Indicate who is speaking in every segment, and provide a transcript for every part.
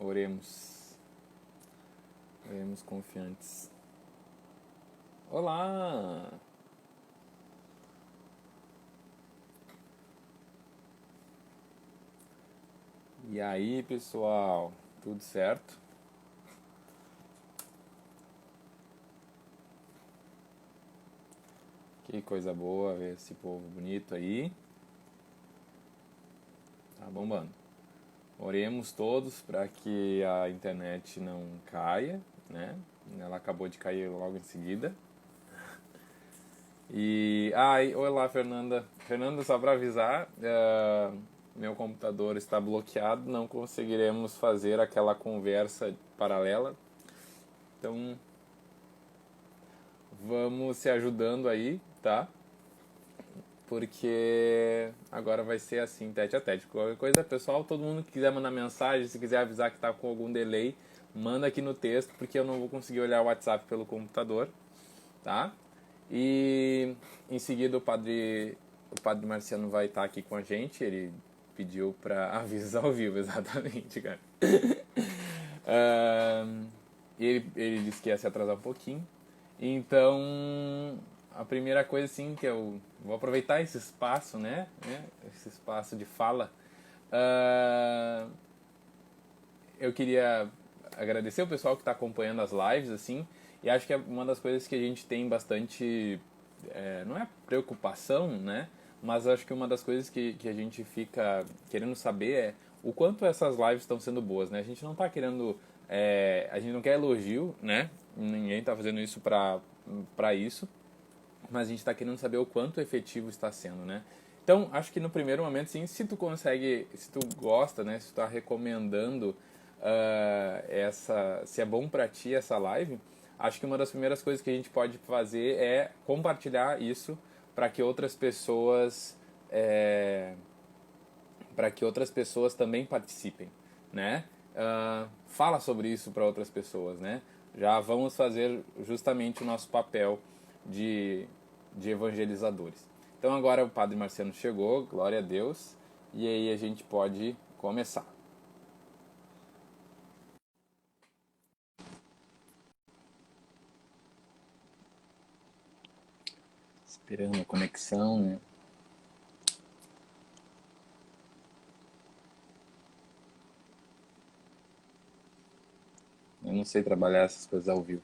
Speaker 1: Oremos. Oremos confiantes. Olá! E aí, pessoal? Tudo certo? Que coisa boa ver esse povo bonito aí. Tá bombando. Oremos todos para que a internet não caia, né? Ela acabou de cair logo em seguida. Olá, Fernanda. Fernanda, só para avisar, meu computador está bloqueado, não conseguiremos fazer aquela conversa paralela. Então, vamos se ajudando aí, tá? Porque agora vai ser assim, tete a tete. Qualquer coisa, pessoal, todo mundo que quiser mandar mensagem, se quiser avisar que tá com algum delay, manda aqui no texto, porque eu não vou conseguir olhar o WhatsApp pelo computador, tá? E em seguida o padre Marciano vai estar aqui com a gente, ele pediu pra avisar ao vivo, exatamente, cara. Ele disse que ia se atrasar um pouquinho. Então, a primeira coisa assim que eu vou aproveitar esse espaço, né? Esse espaço de fala. Eu queria agradecer o pessoal que está acompanhando as lives, assim, e acho que é uma das coisas que a gente tem bastante, não é preocupação, né? Mas acho que uma das coisas que a gente fica querendo saber é o quanto essas lives estão sendo boas, né? A gente não está querendo, a gente não quer elogio, né? Ninguém está fazendo isso para isso, mas a gente está querendo saber o quanto efetivo está sendo, né? Então, acho que no primeiro momento, sim, se tu consegue, se tu gosta, né? Se tu está recomendando se é bom para ti essa live, acho que uma das primeiras coisas que a gente pode fazer é compartilhar isso para que outras pessoas também participem, né? Fala sobre isso para outras pessoas, né? Já vamos fazer justamente o nosso papel de evangelizadores. Então agora o Padre Marciano chegou, glória a Deus, e aí a gente pode começar. Esperando a conexão, né? Eu não sei trabalhar essas coisas ao vivo.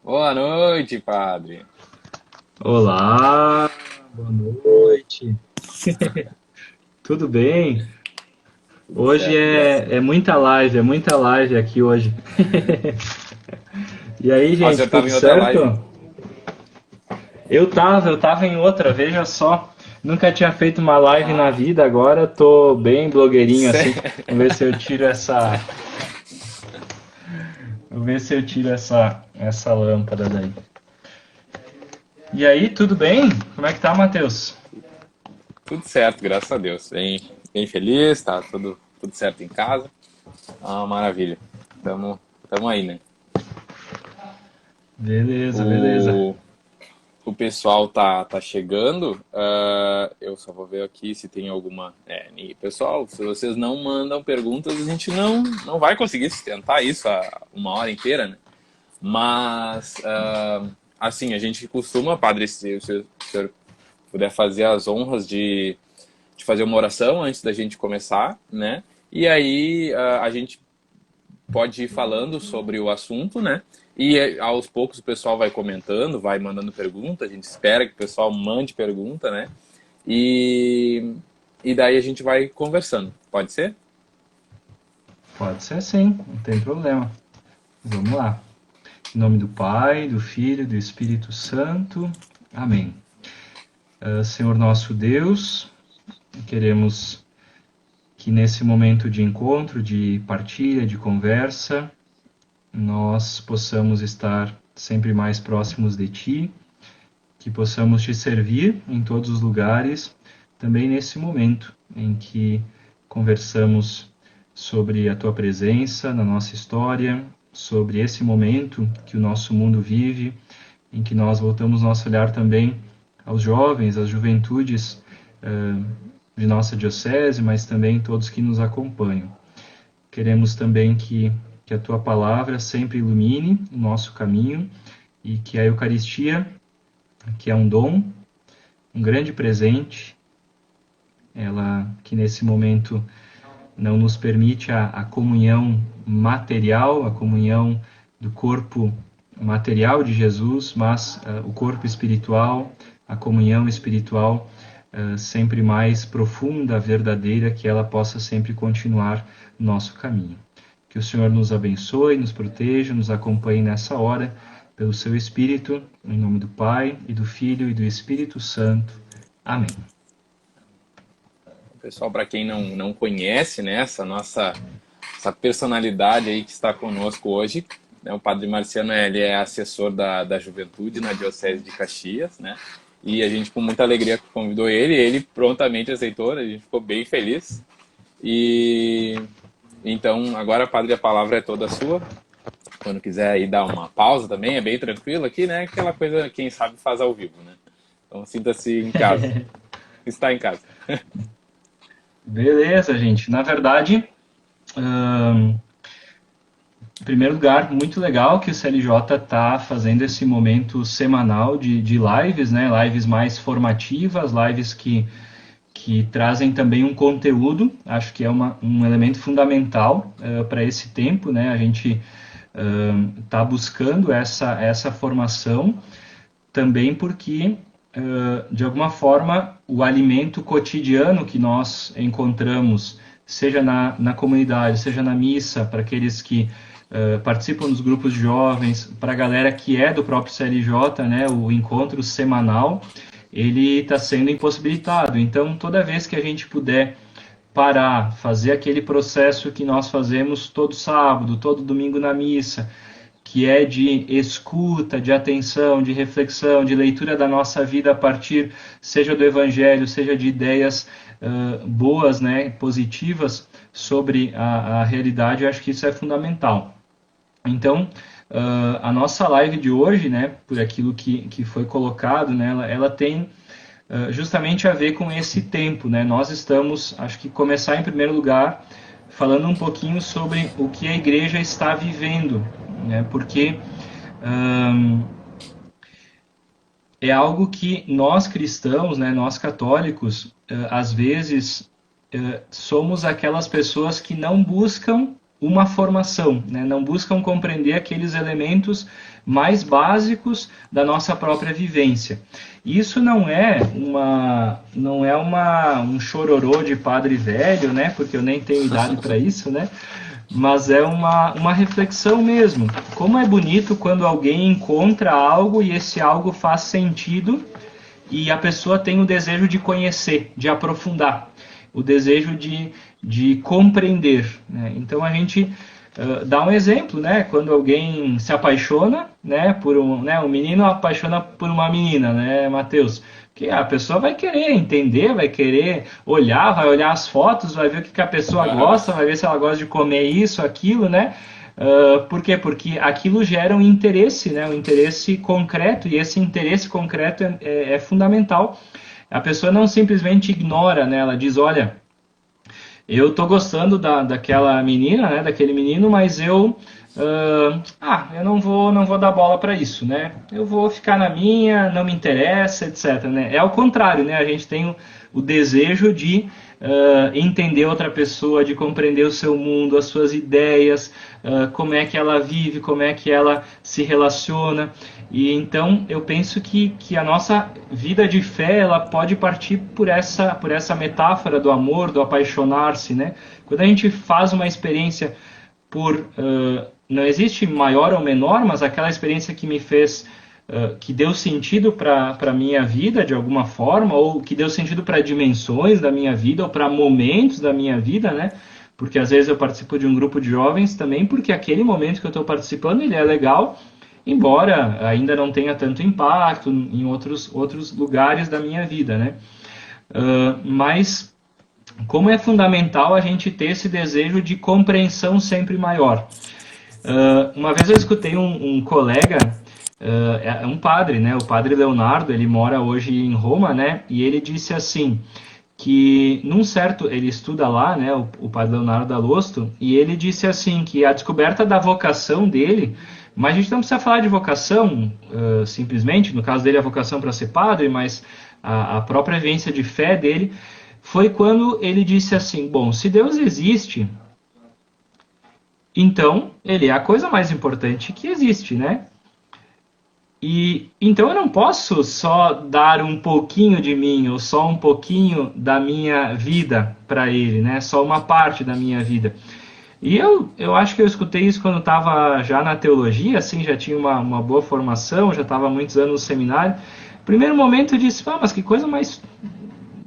Speaker 1: Boa noite, padre.
Speaker 2: Olá, boa noite. Tudo bem?
Speaker 1: Tudo
Speaker 2: Hoje
Speaker 1: certo, graças a
Speaker 2: é
Speaker 1: Deus.
Speaker 2: muita live aqui hoje. E aí,
Speaker 1: Ó, o senhor
Speaker 2: gente,
Speaker 1: estava
Speaker 2: tudo
Speaker 1: em outra
Speaker 2: certo?
Speaker 1: live?
Speaker 2: Eu tava em outra, veja só. Nunca tinha feito uma live na
Speaker 1: Ah,
Speaker 2: vida, agora tô bem blogueirinho assim.
Speaker 1: sério?
Speaker 2: Vamos ver se eu tiro essa lâmpada daí. E aí, tudo bem? Como é que tá, Matheus?
Speaker 1: Tudo certo, graças a Deus. Bem feliz, tá tudo certo em casa. Ah, maravilha. Tamo aí, né?
Speaker 2: Beleza, beleza.
Speaker 1: O, o pessoal tá chegando. Eu só vou ver aqui se tem alguma. Pessoal, se vocês não mandam perguntas, a gente não vai conseguir sustentar isso a uma hora inteira, né? Mas, assim, a gente costuma, padre, se o senhor puder fazer as honras de fazer uma oração antes da gente começar, né? E aí a gente pode ir falando sobre o assunto, né? E aos poucos o pessoal vai comentando, vai mandando pergunta, a gente espera que o pessoal mande pergunta, né? E, e daí a gente vai conversando, pode ser?
Speaker 2: Pode ser sim, não tem problema. Vamos lá. Em nome do Pai, do Filho e do Espírito Santo. Amém. Senhor nosso Deus, queremos que nesse momento de encontro, de partilha, de conversa, nós possamos estar sempre mais próximos de Ti, que possamos Te servir em todos os lugares, também nesse momento em que conversamos sobre a Tua presença na nossa história, sobre esse momento que o nosso mundo vive, em que nós voltamos nosso olhar também aos jovens, às juventudes, de nossa diocese, mas também todos que nos acompanham. Queremos também que a Tua Palavra sempre ilumine o nosso caminho e que a Eucaristia, que é um dom, um grande presente, ela que nesse momento não nos permite a comunhão material, a comunhão do corpo material de Jesus, mas o corpo espiritual, a comunhão espiritual sempre mais profunda, verdadeira, que ela possa sempre continuar no nosso caminho. Que o Senhor nos abençoe, nos proteja, nos acompanhe nessa hora, pelo seu Espírito, em nome do Pai, e do Filho, e do Espírito Santo. Amém.
Speaker 1: Pessoal, para quem não conhece, né, essa personalidade aí que está conosco hoje, né, o Padre Marciano, ele é assessor da juventude na Diocese de Caxias, né, e a gente com muita alegria convidou ele prontamente aceitou, a gente ficou bem feliz. E então, agora, Padre, a palavra é toda sua. Quando quiser aí dar uma pausa também, é bem tranquilo aqui, né, aquela coisa, quem sabe faz ao vivo, né. Então, sinta-se em casa. Está em casa.
Speaker 2: Beleza, gente. Na verdade, em primeiro lugar, muito legal que o CLJ está fazendo esse momento semanal de lives, né? Lives mais formativas, lives que trazem também um conteúdo. Acho que é um elemento fundamental para esse tempo, né? A gente está buscando essa formação também porque de alguma forma, o alimento cotidiano que nós encontramos, seja na comunidade, seja na missa, para aqueles que participam dos grupos de jovens, para a galera que é do próprio CLJ, né, o encontro semanal, ele está sendo impossibilitado. Então, toda vez que a gente puder parar, fazer aquele processo que nós fazemos todo sábado, todo domingo na missa, que é de escuta, de atenção, de reflexão, de leitura da nossa vida a partir, seja do Evangelho, seja de ideias boas, né, positivas sobre a realidade, eu acho que isso é fundamental. Então, a nossa live de hoje, né, por aquilo que foi colocado, né, ela tem justamente a ver com esse tempo, né? Nós estamos, acho que começar em primeiro lugar, falando um pouquinho sobre o que a igreja está vivendo, né? Porque é algo que nós cristãos, né, nós católicos, às vezes somos aquelas pessoas que não buscam uma formação, né? Não buscam compreender aqueles elementos mais básicos da nossa própria vivência. Isso não é um chororô de padre velho, né? Porque eu nem tenho idade para isso, né? Mas é uma reflexão mesmo. Como é bonito quando alguém encontra algo e esse algo faz sentido e a pessoa tem o desejo de conhecer, de aprofundar, o desejo de compreender, né? Então a gente dá um exemplo, né? Quando alguém se apaixona, né, por um menino apaixona por uma menina, né, Mateus? Que a pessoa vai querer entender, vai querer olhar, vai olhar as fotos, vai ver o que a pessoa gosta, vai ver se ela gosta de comer isso, aquilo, né? Por quê? Porque aquilo gera um interesse, né? Um interesse concreto, e esse interesse concreto é fundamental. A pessoa não simplesmente ignora, né? Ela diz, olha, eu tô gostando daquela menina, né? Daquele menino, mas eu não vou dar bola para isso, né? Eu vou ficar na minha, não me interessa, etc. Né? É ao contrário, né? A gente tem o desejo de entender outra pessoa, de compreender o seu mundo, as suas ideias, como é que ela vive, como é que ela se relaciona. E então eu penso que a nossa vida de fé ela pode partir por essa metáfora do amor, do apaixonar-se, né? Quando a gente faz uma experiência não existe maior ou menor, mas aquela experiência que me fez, que deu sentido para a minha vida de alguma forma, ou que deu sentido para dimensões da minha vida, ou para momentos da minha vida, né? Porque às vezes eu participo de um grupo de jovens também, porque aquele momento que eu estou participando, ele é legal, embora ainda não tenha tanto impacto em outros lugares da minha vida, né? Mas como é fundamental a gente ter esse desejo de compreensão sempre maior. Uma vez eu escutei um colega é um padre, né? O padre Leonardo, ele mora hoje em Roma, né? E ele disse assim, que num certo, ele estuda lá, né, o padre Leonardo Dalosto, e ele disse assim, que a descoberta da vocação dele, mas a gente não precisa falar de vocação simplesmente, no caso dele a vocação para ser padre, mas a própria vivência de fé dele, foi quando ele disse assim, bom, se Deus existe, então ele é a coisa mais importante que existe, né? E então eu não posso só dar um pouquinho de mim, ou só um pouquinho da minha vida para ele, né? Só uma parte da minha vida. E eu acho que eu escutei isso quando estava já na teologia, assim, já tinha uma boa formação, já estava há muitos anos no seminário. Primeiro momento eu disse, mas que coisa mais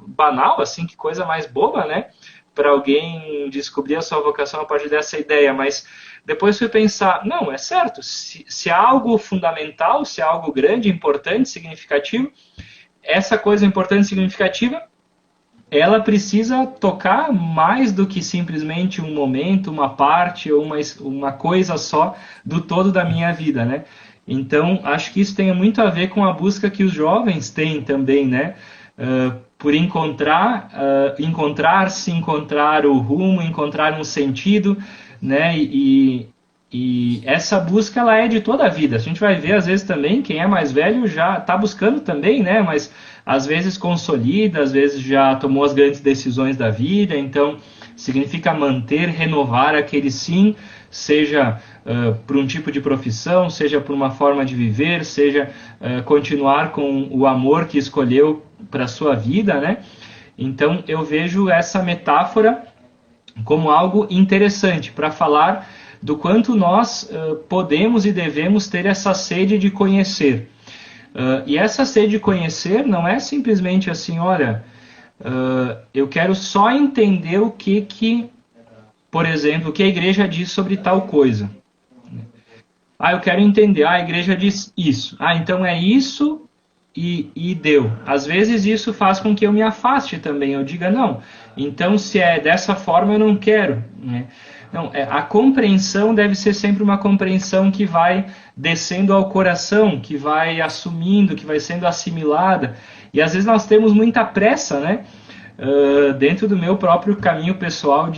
Speaker 2: banal, assim, que coisa mais boba, né? Para alguém descobrir a sua vocação a partir dessa ideia, mas depois fui pensar, não, é certo, se há algo fundamental, se há algo grande, importante, significativo, essa coisa importante e significativa, ela precisa tocar mais do que simplesmente um momento, uma parte ou uma coisa só do todo da minha vida, né? Então, acho que isso tem muito a ver com a busca que os jovens têm também, né? Por encontrar-se, encontrar o rumo, encontrar um sentido, né? E essa busca ela é de toda a vida. A gente vai ver às vezes também quem é mais velho já está buscando também, né? Mas às vezes consolida, às vezes já tomou as grandes decisões da vida. Então significa manter, renovar aquele sim, seja por um tipo de profissão, seja por uma forma de viver, seja continuar com o amor que escolheu para a sua vida, né? Então eu vejo essa metáfora como algo interessante para falar do quanto nós podemos e devemos ter essa sede de conhecer. E essa sede de conhecer não é simplesmente assim, olha, eu quero só entender o que, por exemplo, o que a igreja diz sobre tal coisa. Eu quero entender, a igreja diz isso. Então é isso e deu. Às vezes isso faz com que eu me afaste também, eu diga, não, então se é dessa forma eu não quero, né? Não, a compreensão deve ser sempre uma compreensão que vai descendo ao coração, que vai assumindo, que vai sendo assimilada. E às vezes nós temos muita pressa, né? Dentro do meu próprio caminho pessoal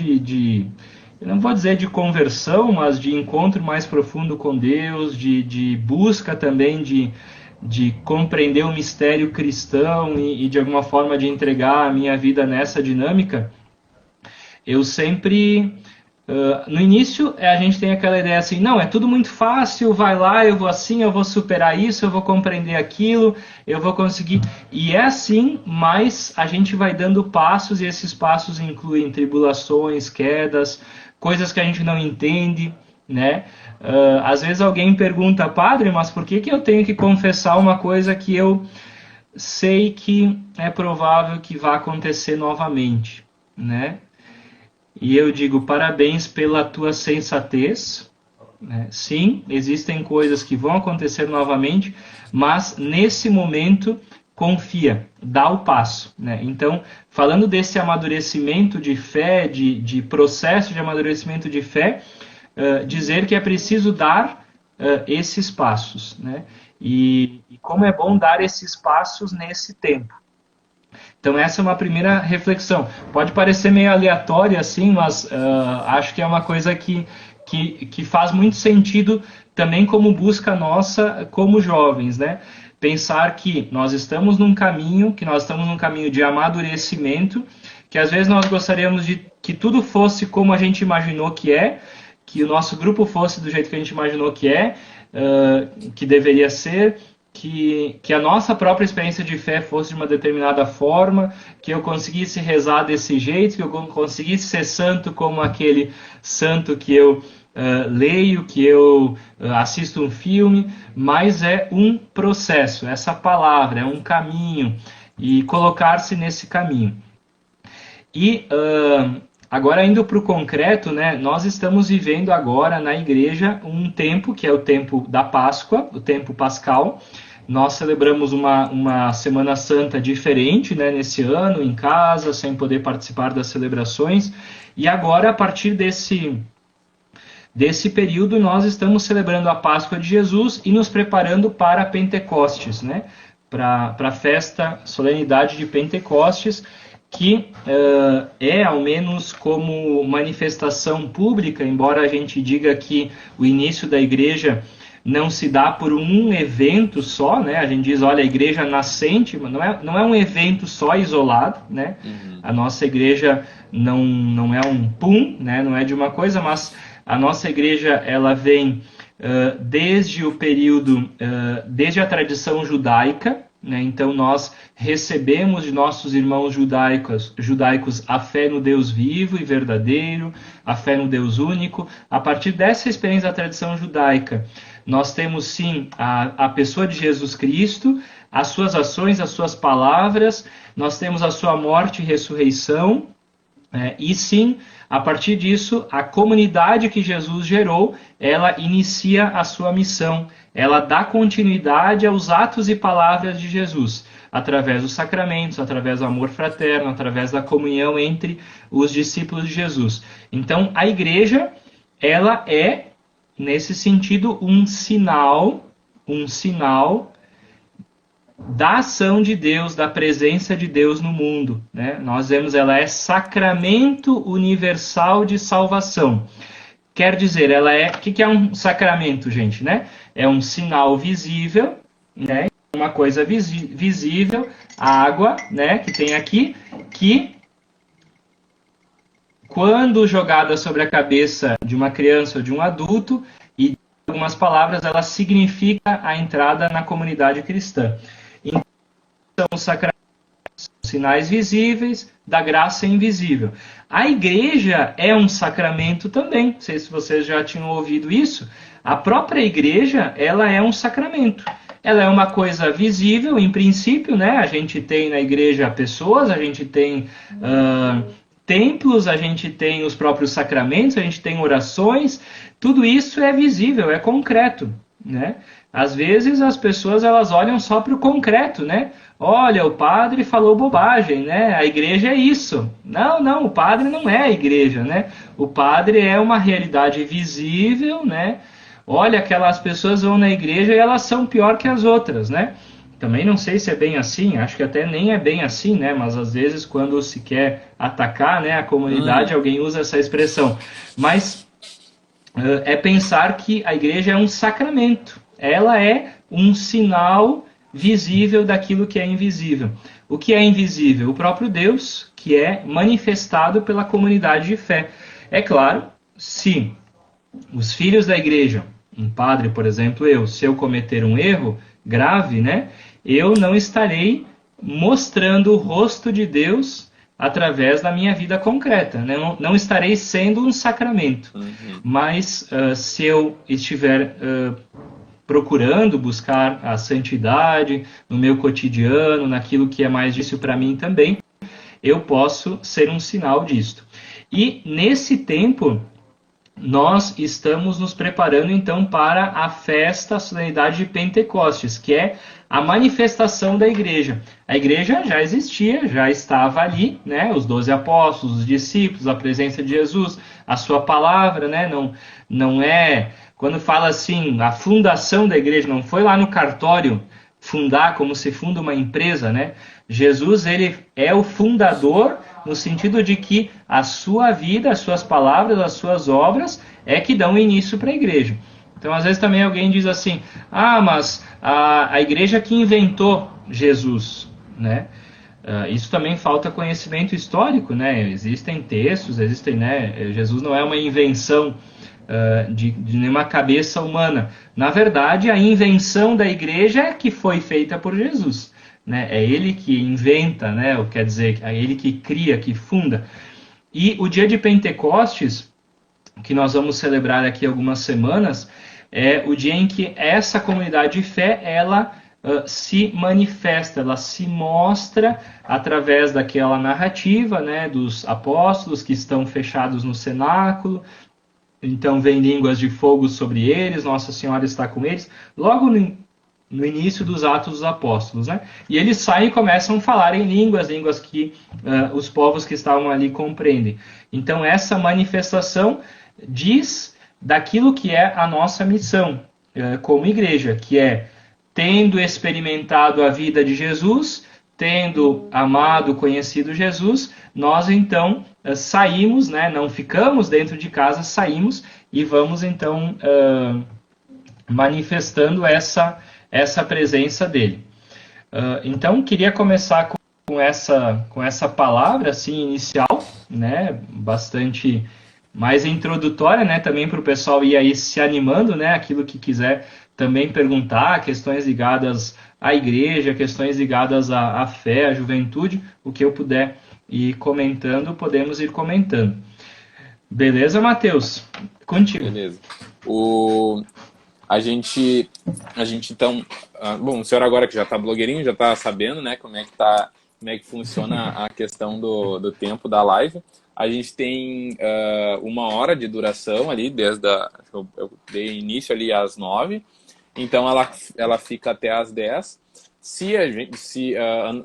Speaker 2: eu não vou dizer de conversão, mas de encontro mais profundo com Deus, de busca também de compreender o mistério cristão e de alguma forma de entregar a minha vida nessa dinâmica, eu sempre... no início, a gente tem aquela ideia assim, não, é tudo muito fácil, vai lá, eu vou assim, eu vou superar isso, eu vou compreender aquilo, eu vou conseguir... E é assim, mas a gente vai dando passos, e esses passos incluem tribulações, quedas, coisas que a gente não entende, né? Às vezes alguém pergunta, padre, mas por que eu tenho que confessar uma coisa que eu sei que é provável que vá acontecer novamente, né? E eu digo, parabéns pela tua sensatez, né? Sim, existem coisas que vão acontecer novamente, mas nesse momento confia, dá o passo, né? Então, falando desse amadurecimento de fé, de processo de amadurecimento de fé, dizer que é preciso dar esses passos, né? E como é bom dar esses passos nesse tempo. Então essa é uma primeira reflexão. Pode parecer meio aleatória assim, mas acho que é uma coisa que faz muito sentido também como busca nossa como jovens, né? Pensar que nós estamos num caminho, de amadurecimento, que às vezes nós gostaríamos de que tudo fosse como a gente imaginou que o nosso grupo fosse do jeito que a gente imaginou que deveria ser, que a nossa própria experiência de fé fosse de uma determinada forma, que eu conseguisse rezar desse jeito, que eu conseguisse ser santo como aquele santo que eu leio, que eu assisto um filme, mas é um processo, essa palavra, é um caminho, e colocar-se nesse caminho. E agora, indo para o concreto, né, nós estamos vivendo agora na igreja um tempo, que é o tempo da Páscoa, o tempo pascal. Nós celebramos uma Semana Santa diferente, né, nesse ano, em casa, sem poder participar das celebrações. E agora, a partir desse período, nós estamos celebrando a Páscoa de Jesus e nos preparando para Pentecostes, né? Para a festa, solenidade de Pentecostes, que é, ao menos como manifestação pública, embora a gente diga que o início da igreja não se dá por um evento só, né? A gente diz, olha, a igreja nascente, não é um evento só isolado, né? A nossa igreja não é um pum, né? Não é de uma coisa, mas a nossa igreja, ela vem desde o período, desde a tradição judaica, né? Então nós recebemos de nossos irmãos judaicos a fé no Deus vivo e verdadeiro, a fé no Deus único. A partir dessa experiência da tradição judaica, nós temos sim a pessoa de Jesus Cristo, as suas ações, as suas palavras, nós temos a sua morte e ressurreição, e sim, a partir disso, a comunidade que Jesus gerou, ela inicia a sua missão, ela dá continuidade aos atos e palavras de Jesus, através dos sacramentos, através do amor fraterno, através da comunhão entre os discípulos de Jesus. Então, a igreja, ela é, nesse sentido, um sinal da ação de Deus, da presença de Deus no mundo, né? Nós vemos, ela é sacramento universal de salvação. Quer dizer, ela é... O que é um sacramento, gente, né? É um sinal visível, né? Uma coisa visível, a água, né? Que tem aqui, que quando jogada sobre a cabeça de uma criança ou de um adulto, e em algumas palavras, ela significa a entrada na comunidade cristã. Então, são os sacramentos, sinais visíveis da graça invisível. A igreja é um sacramento também. Não sei se vocês já tinham ouvido isso. A própria igreja, ela é um sacramento. Ela é uma coisa visível, em princípio, né? A gente tem na igreja pessoas, a gente tem templos, a gente tem os próprios sacramentos, a gente tem orações. Tudo isso é visível, é concreto, né? Às vezes as pessoas elas olham só para o concreto, né? Olha, o padre falou bobagem, né? A igreja é isso. Não, o padre não é a igreja, né? O padre é uma realidade visível, né? Olha, aquelas pessoas vão na igreja e elas são pior que as outras, né? Também não sei se é bem assim, acho que até nem é bem assim, né? Mas às vezes quando se quer atacar, né, a comunidade, alguém usa essa expressão. Mas é pensar que a igreja é um sacramento. Ela é um sinal visível daquilo que é invisível. O que é invisível? O próprio Deus, que é manifestado pela comunidade de fé. É claro, se os filhos da igreja, um padre, por exemplo, se eu cometer um erro grave, né, eu não estarei mostrando o rosto de Deus através da minha vida concreta. Né? Não estarei sendo um sacramento. Mas se eu estiver procurando buscar a santidade no meu cotidiano, naquilo que é mais difícil para mim também, eu posso ser um sinal disto. E nesse tempo, nós estamos nos preparando então para a festa, a solenidade de Pentecostes, que é a manifestação da igreja. A igreja já existia, já estava ali, né? Os 12 apóstolos, os discípulos, a presença de Jesus, a sua palavra, né? Não é... Quando fala assim, a fundação da igreja, não foi lá no cartório fundar como se funda uma empresa, né? Jesus, ele é o fundador no sentido de que a sua vida, as suas palavras, as suas obras é que dão início para a igreja. Então, às vezes também alguém diz assim, mas a igreja que inventou Jesus, né? Isso também falta conhecimento histórico, né? Existem textos, né? Jesus não é uma invenção de nenhuma cabeça humana. Na verdade, a invenção da igreja é que foi feita por Jesus. Né? É ele que inventa, né? Ou quer dizer, é ele que cria, que funda. E o dia de Pentecostes, que nós vamos celebrar aqui algumas semanas, é o dia em que essa comunidade de fé, ela se manifesta, ela se mostra através daquela narrativa, né, dos apóstolos que estão fechados no cenáculo. Então vem línguas de fogo sobre eles, Nossa Senhora está com eles, logo no início dos Atos dos Apóstolos. Né? E eles saem e começam a falar em línguas que os povos que estavam ali compreendem. Então essa manifestação diz daquilo que é a nossa missão como igreja, que é, tendo experimentado a vida de Jesus, tendo amado, conhecido Jesus, nós então saímos, né, não ficamos dentro de casa, saímos e vamos então manifestando essa presença dele. Então, queria começar com essa palavra assim, inicial, né, bastante mais introdutória, né, também para o pessoal ir aí se animando, né, aquilo que quiser também perguntar, questões ligadas à igreja, questões ligadas à fé, à juventude, o que eu puder ir comentando, podemos ir comentando. Beleza, Matheus? Contigo.
Speaker 1: Beleza. A gente então, bom, o senhor agora que já está blogueirinho, já está sabendo, né, como é que funciona a questão do tempo da live. A gente tem 1 hora de duração ali, eu dei início ali às 9, então ela fica até às 10.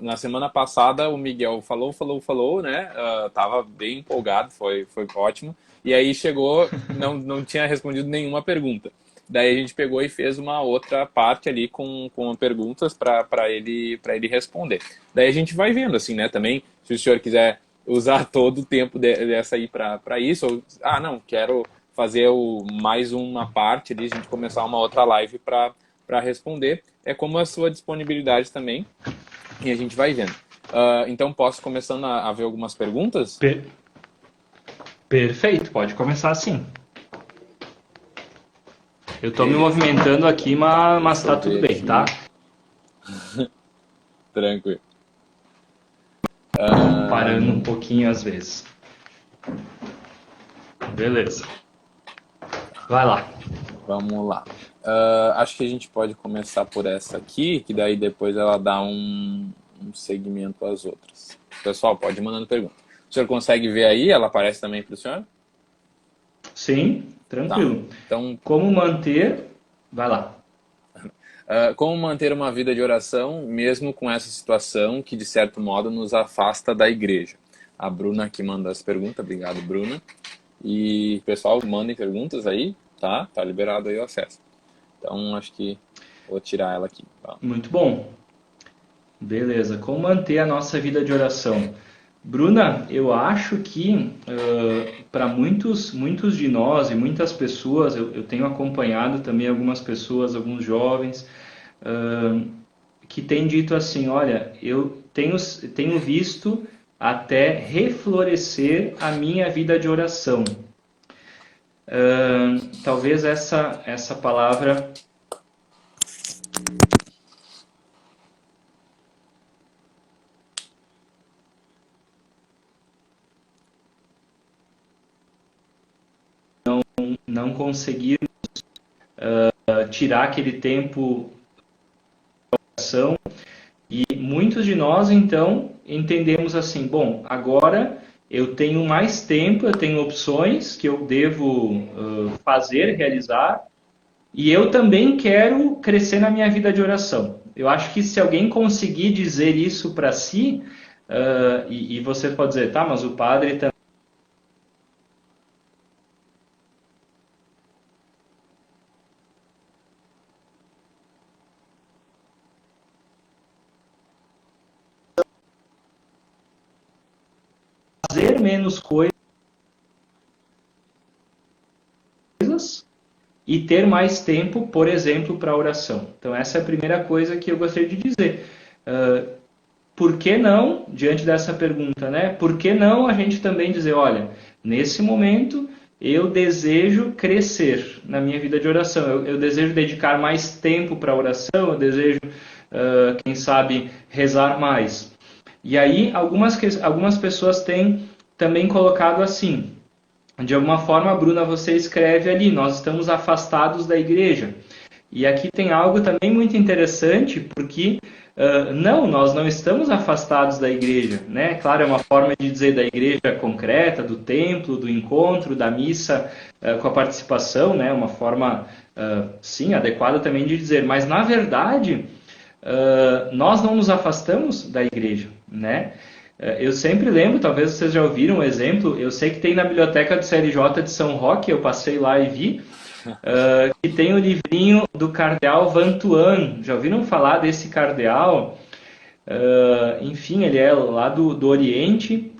Speaker 1: Na semana passada o Miguel falou, né? Tava bem empolgado, foi ótimo. E aí chegou, não tinha respondido nenhuma pergunta. Daí a gente pegou e fez uma outra parte ali com perguntas para ele responder. Daí a gente vai vendo, assim, né? Também, se o senhor quiser usar todo o tempo dessa aí para isso, ou, não, quero fazer mais uma parte ali, a gente começar uma outra live para responder. É como a sua disponibilidade também, e a gente vai vendo. Então, posso começando a ver algumas perguntas?
Speaker 2: Perfeito, pode começar assim. Eu tô me movimentando aqui, mas tá tudo bem, tá?
Speaker 1: Tranquilo.
Speaker 2: Parando um pouquinho às vezes. Beleza. Vai lá.
Speaker 1: Vamos lá. Acho que a gente pode começar por essa aqui, que daí depois ela dá um segmento às outras. Pessoal, pode ir mandando pergunta. O senhor consegue ver aí? Ela aparece também para o senhor?
Speaker 2: Sim, tranquilo.
Speaker 1: Tá. Então,
Speaker 2: como manter... Vai lá.
Speaker 1: Como manter uma vida de oração, mesmo com essa situação que, de certo modo, nos afasta da igreja? A Bruna aqui manda as perguntas. Obrigado, Bruna. E, pessoal, mandem perguntas aí, tá? Tá liberado aí o acesso. Então, acho que vou tirar ela aqui. Tá?
Speaker 2: Muito bom. Beleza. Como manter a nossa vida de oração? Bruna, eu acho que para muitos de nós e muitas pessoas, eu tenho acompanhado também algumas pessoas, alguns jovens, que têm dito assim, olha, eu tenho visto até reflorescer a minha vida de oração. Talvez essa palavra... não conseguirmos tirar aquele tempo de oração, e muitos de nós então entendemos assim, bom, agora eu tenho mais tempo, eu tenho opções que eu devo fazer, realizar, e eu também quero crescer na minha vida de oração. Eu acho que se alguém conseguir dizer isso para si, e você pode dizer, tá, mas o padre também fazer menos coisas e ter mais tempo, por exemplo, para oração. Então, essa é a primeira coisa que eu gostaria de dizer. Por que não, diante dessa pergunta, né? Por que não a gente também dizer, olha, nesse momento eu desejo crescer na minha vida de oração, eu desejo dedicar mais tempo para a oração, eu desejo, quem sabe, rezar mais. E aí, algumas pessoas têm também colocado assim, de alguma forma, Bruna, você escreve ali, nós estamos afastados da igreja. E aqui tem algo também muito interessante, porque não, nós não estamos afastados da igreja, né? Claro, é uma forma de dizer da igreja concreta, do templo, do encontro, da missa com a participação, né? Uma forma, sim, adequada também de dizer. Mas, na verdade, nós não nos afastamos da igreja, né? Eu sempre lembro, talvez vocês já ouviram um exemplo, eu sei que tem na biblioteca do CLJ de São Roque, eu passei lá e vi, que tem o livrinho do cardeal Vantuan. Já ouviram falar desse cardeal? Enfim, ele é lá do Oriente,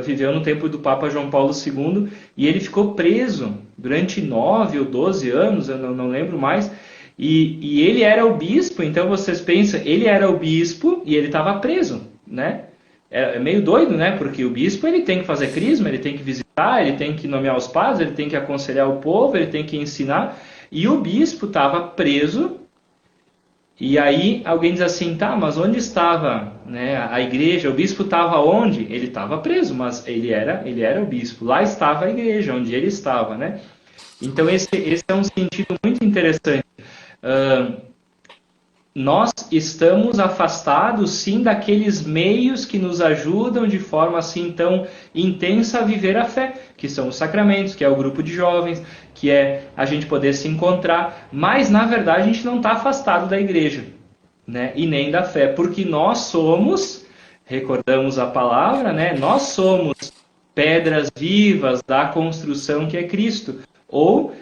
Speaker 2: viveu no tempo do Papa João Paulo II, e ele ficou preso durante 9 ou 12 anos, eu não lembro mais, e ele era o bispo, então vocês pensam, ele era o bispo e ele estava preso, né? É meio doido, né? Porque o bispo ele tem que fazer crisma, ele tem que visitar, ele tem que nomear os padres, ele tem que aconselhar o povo, ele tem que ensinar, e o bispo estava preso. E aí alguém diz assim, tá, mas onde estava, né, a igreja? O bispo estava onde? Ele estava preso, mas ele era o bispo. Lá estava a igreja, onde ele estava, né? Então esse é um sentido muito interessante. Nós estamos afastados, sim, daqueles meios que nos ajudam de forma assim tão intensa a viver a fé, que são os sacramentos, que é o grupo de jovens, que é a gente poder se encontrar, mas na verdade a gente não está afastado da igreja, né? E nem da fé, porque nós somos, recordamos a palavra, né? Nós somos pedras vivas da construção que é Cristo. Ou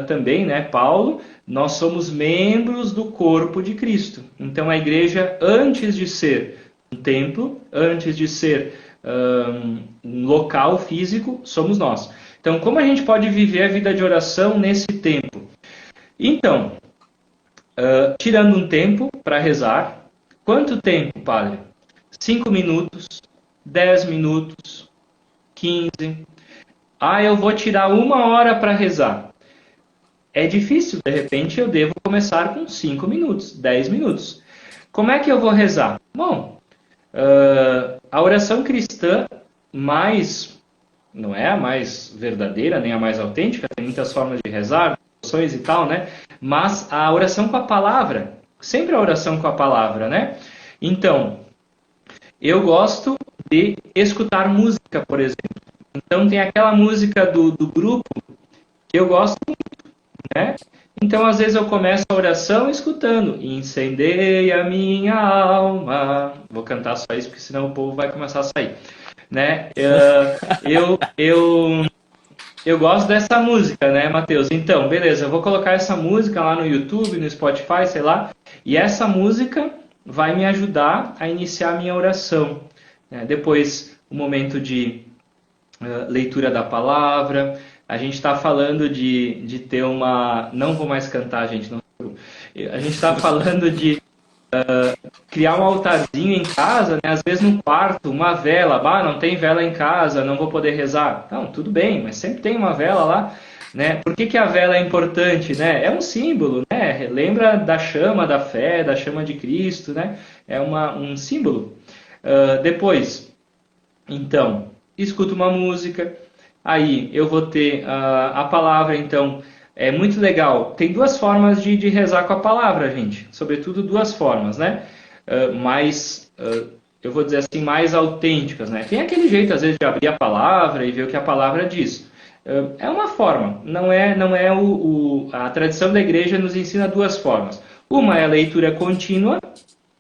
Speaker 2: também, né, Paulo, nós somos membros do corpo de Cristo. Então a igreja, antes de ser um templo, antes de ser um local físico, somos nós. Então, como a gente pode viver a vida de oração nesse tempo? Então, tirando um tempo para rezar. Quanto tempo, padre? 5 minutos, 10 minutos, 15. Ah, eu vou tirar 1 hora para rezar. É difícil, de repente eu devo começar com 5 minutos, 10 minutos. Como é que eu vou rezar? Bom, a oração cristã não é a mais verdadeira, nem a mais autêntica, tem muitas formas de rezar, orações e tal, né? Mas a oração com a palavra, sempre a oração com a palavra, né? Então, eu gosto de escutar música, por exemplo. Então tem aquela música do grupo que eu gosto muito, né? Então às vezes eu começo a oração escutando Incendeia a minha alma. Vou cantar só isso porque senão o povo vai começar a sair, né? Eu gosto dessa música, né, Mateus? Então, beleza, eu vou colocar essa música lá no YouTube, no Spotify, sei lá, e essa música vai me ajudar a iniciar a minha oração, né? Depois, o momento de leitura da palavra. A gente está falando de ter uma... Não vou mais cantar, gente. Não... A gente está falando de criar um altarzinho em casa, né? Às vezes no quarto, uma vela. Bah, não tem vela em casa, não vou poder rezar. Não, tudo bem, mas sempre tem uma vela lá. Né? Por que a vela é importante? Né? É um símbolo, né? Lembra da chama da fé, da chama de Cristo, né? É um símbolo. Depois, então, escuto uma música, aí eu vou ter a palavra, então, é muito legal. Tem duas formas de rezar com a palavra, gente, sobretudo duas formas, né? Eu vou dizer assim, mais autênticas, né? Tem aquele jeito, às vezes, de abrir a palavra e ver o que a palavra diz. É uma forma, não é a tradição da igreja nos ensina duas formas. Uma é a leitura contínua,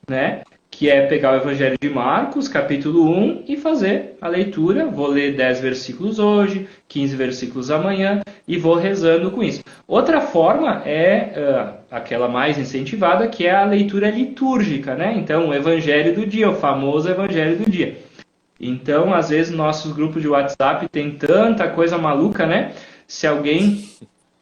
Speaker 2: né? Que é pegar o Evangelho de Marcos, capítulo 1, e fazer a leitura. Vou ler 10 versículos hoje, 15 versículos amanhã, e vou rezando com isso. Outra forma é aquela mais incentivada, que é a leitura litúrgica, né? Então, o Evangelho do dia, o famoso Evangelho do dia. Então, às vezes, nossos grupos de WhatsApp tem tanta coisa maluca, né? Se alguém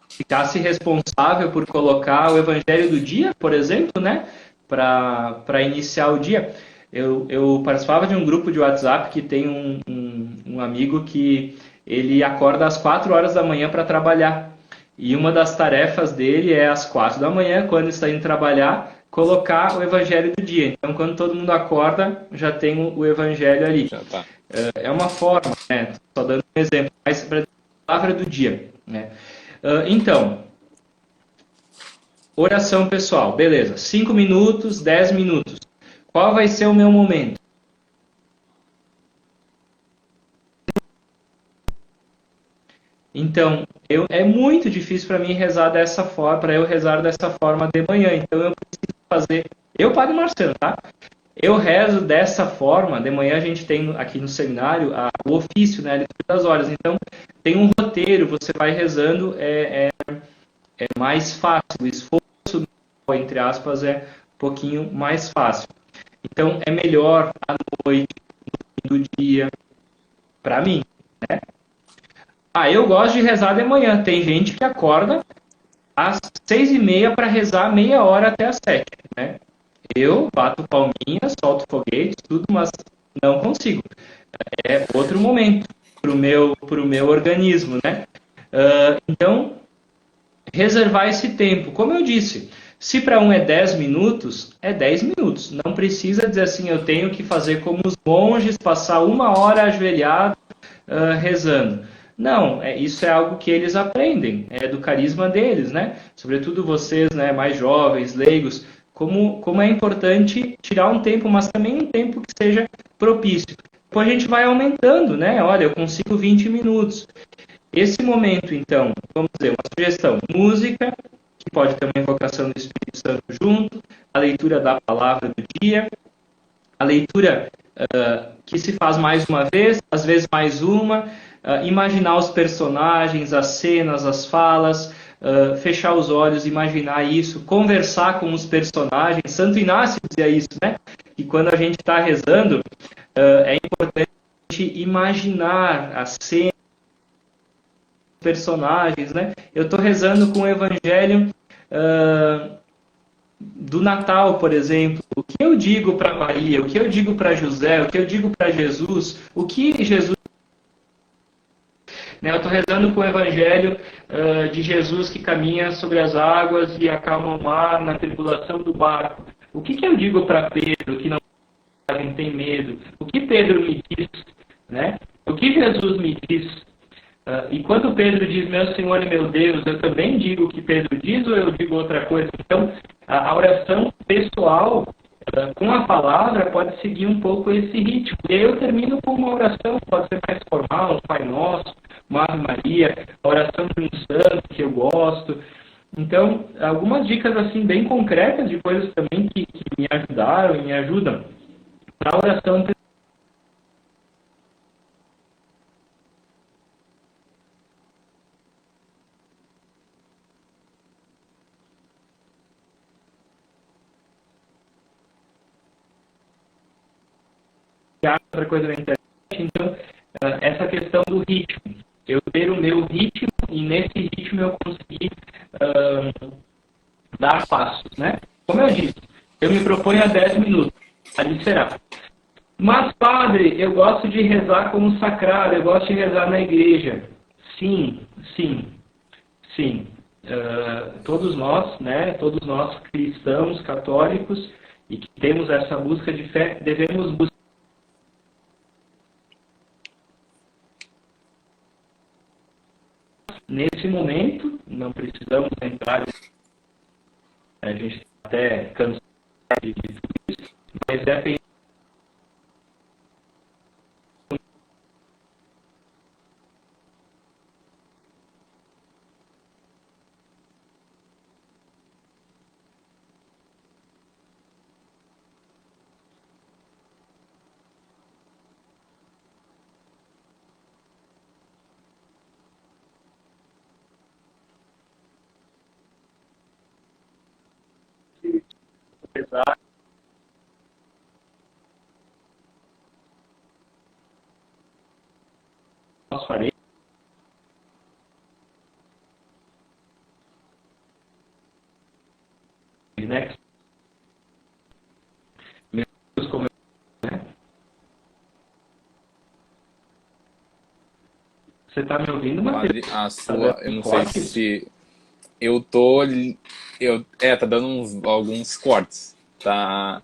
Speaker 2: ficasse responsável por colocar o Evangelho do dia, por exemplo, né? Para iniciar o dia. Eu participava de um grupo de WhatsApp que tem um amigo que ele acorda às 4 horas da manhã para trabalhar. E uma das tarefas dele é às 4 da manhã, quando está indo trabalhar, colocar o Evangelho do dia. Então, quando todo mundo acorda, já tem o Evangelho ali.
Speaker 1: Tá.
Speaker 2: É uma forma, né? Só dando um exemplo, mas para a palavra do dia, né? Então, oração pessoal, beleza. 5 minutos, 10 minutos. Qual vai ser o meu momento? Então, é muito difícil para mim rezar dessa forma, para eu rezar dessa forma de manhã. Então, eu preciso fazer. Eu, Padre Marcelo, tá? Eu rezo dessa forma. De manhã a gente tem aqui no seminário o ofício, né, a leitura das horas. Então tem um roteiro, você vai rezando, é mais fácil. O esforço, entre aspas, é um pouquinho mais fácil. Então é melhor à noite, do dia, para mim. Eu gosto de rezar de manhã. Tem gente que acorda às 6h30 para rezar meia hora até às 7, né? Eu bato palminha, solto foguete, tudo, mas não consigo. É outro momento pro meu organismo, né? Então, reservar esse tempo. Como eu disse, se para um é 10 minutos, é 10 minutos. Não precisa dizer assim, eu tenho que fazer como os monges, passar 1 hora ajoelhado rezando. Não, isso é algo que eles aprendem, é do carisma deles, né? Sobretudo vocês, né, mais jovens, leigos, como é importante tirar um tempo, mas também um tempo que seja propício. Depois a gente vai aumentando, né? Olha, eu consigo 20 minutos. Esse momento, então, vamos dizer, uma sugestão, música, que pode ter uma invocação do Espírito Santo junto, a leitura da palavra do dia, a leitura que se faz mais uma vez, às vezes mais uma, imaginar os personagens, as cenas, as falas, fechar os olhos, imaginar isso, conversar com os personagens. Santo Inácio dizia isso, né? Que quando a gente está rezando, é importante imaginar as cenas, personagens, né? Eu estou rezando com o Evangelho do Natal, por exemplo. O que eu digo para Maria, o que eu digo para José, o que eu digo para Jesus, o que Jesus... Né, eu estou rezando com o Evangelho de Jesus que caminha sobre as águas e acalma o mar na tribulação do barco. O que eu digo para Pedro, que não tem medo? O que Pedro me diz? Né? O que Jesus me diz? E quando Pedro diz, meu Senhor e meu Deus, eu também digo o que Pedro diz ou eu digo outra coisa? Então, a oração pessoal com a palavra pode seguir um pouco esse ritmo. E aí eu termino com uma oração, pode ser mais formal, um Pai Nosso, uma Ave Maria, a oração de um santo que eu gosto. Então, algumas dicas assim bem concretas de coisas também que me ajudaram e me ajudam para a oração pessoal. Outra coisa na internet, então, essa questão do ritmo. Eu ter o meu ritmo e nesse ritmo eu conseguir dar passos, né? Como eu disse, eu me proponho a 10 minutos, ali será. Mas, padre, eu gosto de rezar como sagrado, eu gosto de rezar na igreja. Sim, sim, sim. Todos nós, né, todos nós cristãos, católicos, e que temos essa busca de fé, devemos buscar nesse momento, não precisamos entrar, a gente até cansado de tudo isso, mas é pensar pesar, nós faremos, né? Como né? Você está me ouvindo,
Speaker 1: Padre,
Speaker 2: Matheus?
Speaker 1: a
Speaker 2: Tá
Speaker 1: sua,
Speaker 2: dando
Speaker 1: eu não sei
Speaker 2: cortes?
Speaker 1: se tá dando alguns cortes, tá?